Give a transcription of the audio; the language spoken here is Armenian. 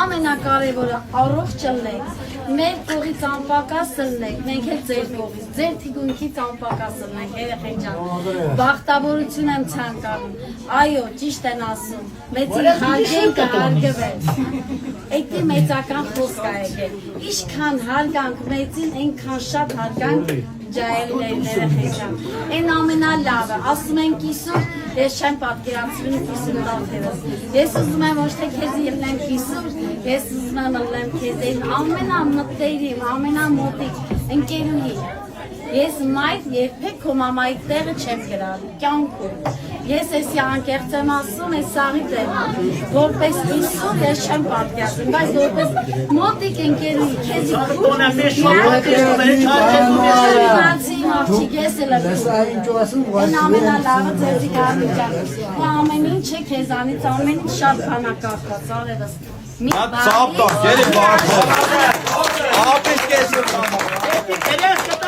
ամենակարևորը առողջ ելնեք, մեր կողից անպակաս ելնեք, մենք էլ ձեր կողից, ձեր թիկունքից անպակաս ելնենք, երեխեք ջան, բախտավորություն եմ ցանկանում, այո, ճիշտ են ասում, մեծին հարգեն կհարգվեն, էդի մեծական խոսք ա եկել, ինչքան հարգանք մեծին, այնքան շատ հարգանք ջայելներն երեխեք ջան, այն ամենալավը, ասում են կիսում, ես չեմ պատկերացնում կիսում դավթերս, ես ուզում եմ ոչ թե քեզ ելնեմ կիսում, ես ուզում եմ ելնեմ քեզ այն ամենամտերիմ, ամենամոտիկ ընկերուհի, ես մայր երբեք քո մամայի տեղը չեմ գրալ, կյանքում, ես էսի անկեղծ եմ ասում, ես սաղի տեղը, որպես կիսում ես չեմ պատկերացնում, բայց որպես մոտիկ ընկերուհի, քեզի ես էլ եմ են ամենալավը ձեզի գարնիջան ամեն ինչ է քեզանից ամեն ինչ շատ բանակախված արևս Սապտակ, երեք բարձր Ապիս կեսր